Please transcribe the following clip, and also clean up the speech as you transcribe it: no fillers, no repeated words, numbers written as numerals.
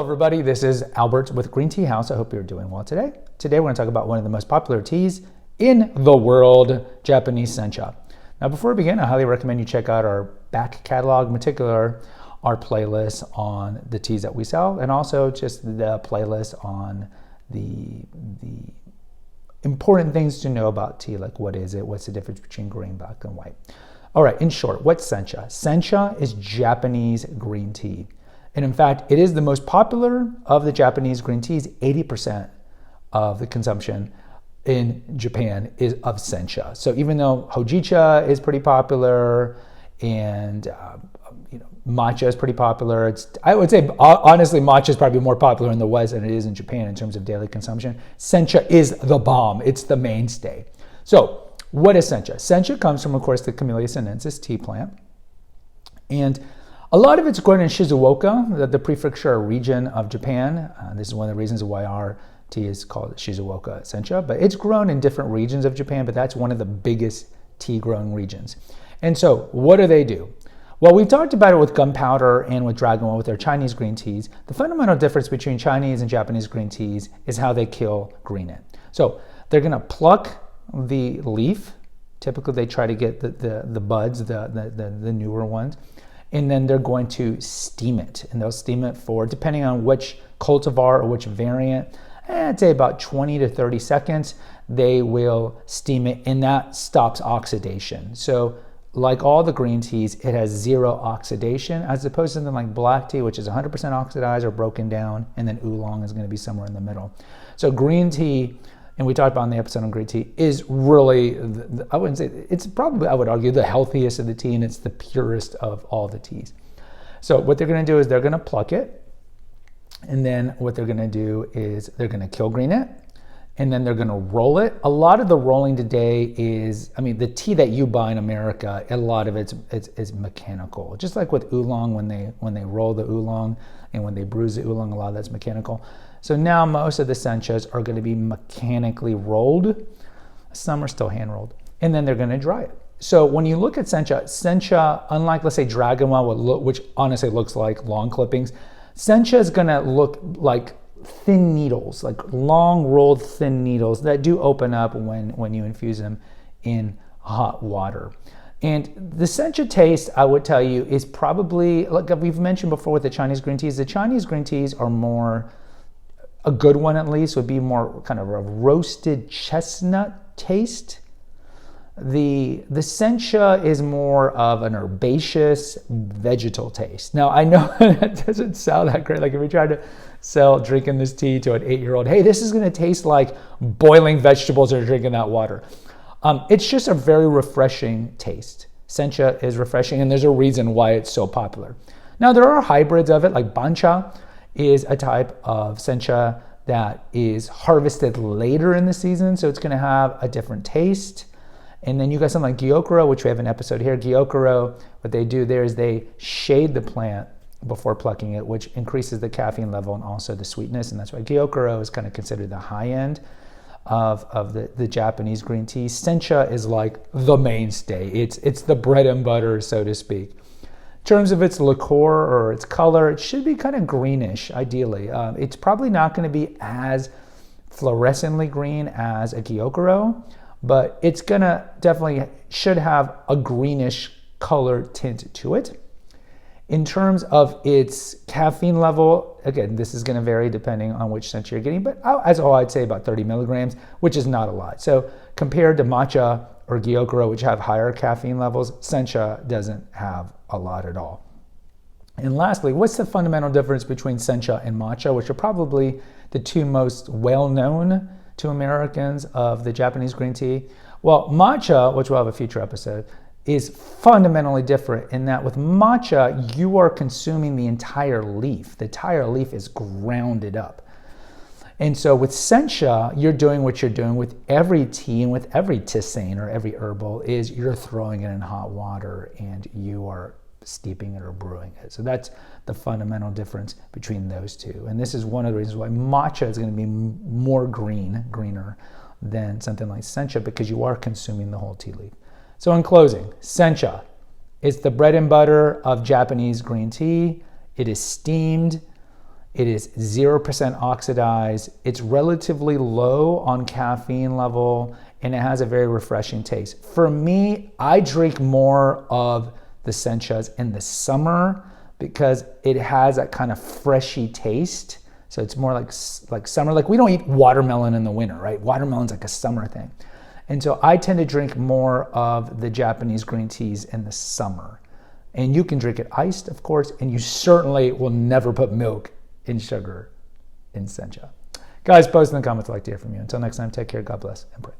everybody, this is Albert with Green Tea House. I hope you're doing well today. Today we're going to talk about one of the most popular teas in the world, Japanese Sencha. Now before we begin, I highly recommend you check out our back catalog, in particular our playlist on the teas that we sell, and also just the playlist on the important things to know about tea, like what is it, what's the difference between green, black, and white. All right, in short, what's Sencha? Sencha is Japanese green tea. And in fact, it is the most popular of the Japanese green teas. 80% of the consumption in Japan is of Sencha. So even though Hojicha is pretty popular and matcha is pretty popular, I would say honestly matcha is probably more popular in the West than it is in Japan in terms of daily consumption. Sencha is the bomb. It's the mainstay. So what is Sencha? Sencha comes from, of course, the Camellia sinensis tea plant. And a lot of it's grown in Shizuoka, the prefecture region of Japan. This is one of the reasons why our tea is called Shizuoka Sencha. But it's grown in different regions of Japan, but that's one of the biggest tea growing regions. And so what do? Well, we've talked about it with gunpowder and with dragonwood with their Chinese green teas. The fundamental difference between Chinese and Japanese green teas is how they kill green it. So they're going to pluck the leaf. Typically, they try to get the buds, the newer ones. And then they're going to steam it. And they'll steam it for, depending on which cultivar or which variant, I'd say about 20 to 30 seconds, they will steam it, and that stops oxidation. So like all the green teas, it has zero oxidation, as opposed to something like black tea, which is 100% oxidized or broken down, and then oolong is going to be somewhere in the middle. So green tea, and we talked about in the episode on green tea, is really, I wouldn't say, it's probably, I would argue, the healthiest of the tea, and it's the purest of all the teas. So what they're going to do is they're going to pluck it, and then what they're going to do is they're going to kill green it, and then they're going to roll it. A lot of the rolling today is, the tea that you buy in America, a lot of it's mechanical. Just like with oolong, when they roll the oolong and when they bruise the oolong, a lot of that's mechanical. So now most of the senchas are going to be mechanically rolled. Some are still hand rolled. And then they're going to dry it. So when you look at sencha, unlike, let's say, dragonwood, which honestly looks like long clippings, sencha is going to look like thin needles, like long rolled thin needles that do open up when you infuse them in hot water. And the sencha taste, I would tell you, is probably, like we've mentioned before with the Chinese green teas, are more, a good one at least, would be more kind of a roasted chestnut taste. The sencha is more of an herbaceous vegetal taste. Now, I know that doesn't sound that great. Like if we tried to sell drinking this tea to an 8-year-old, hey, this is going to taste like boiling vegetables or drinking that water. It's just a very refreshing taste. Sencha is refreshing, and there's a reason why it's so popular. Now, there are hybrids of it, like bancha is a type of sencha that is harvested later in the season, so it's going to have a different taste. And then you got something like gyokuro, which we have an episode here. Gyokuro, what they do there is they shade the plant before plucking it, which increases the caffeine level and also the sweetness, and that's why gyokuro is kind of considered the high end of the Japanese green tea. Sencha is like the mainstay. It's the bread and butter, so to speak. In terms of its liqueur or its color, it should be kind of greenish, ideally. It's probably not going to be as fluorescently green as a gyokuro, but it's gonna definitely should have a greenish color tint to it. In terms of its caffeine level, again, this is going to vary depending on which sencha you're getting, but as a whole, I'd say about 30 milligrams, which is not a lot. So compared to matcha or gyokuro, which have higher caffeine levels, sencha doesn't have a lot at all. And lastly, what's the fundamental difference between sencha and matcha, which are probably the two most well-known to Americans of the Japanese green tea? Well, matcha, which we'll have a future episode, is fundamentally different in that with matcha, you are consuming the entire leaf. The entire leaf is grounded up. And so with sencha, you're doing what you're doing with every tea and with every tisane or every herbal, is you're throwing it in hot water and you are steeping it or brewing it. So that's the fundamental difference between those two. And this is one of the reasons why matcha is going to be more greener than something like sencha, because you are consuming the whole tea leaf. So in closing, sencha is the bread and butter of Japanese green tea. It is steamed. It is 0% oxidized. It's relatively low on caffeine level, and it has a very refreshing taste. For me, I drink more of the Senchas in the summer because it has that kind of freshy taste. So it's more like summer. Like we don't eat watermelon in the winter, right? Watermelon's like a summer thing. And so I tend to drink more of the Japanese green teas in the summer. And you can drink it iced, of course, and you certainly will never put milk in sugar in Sencha. Guys, post in the comments. I'd like to hear from you. Until next time, take care, God bless, and pray.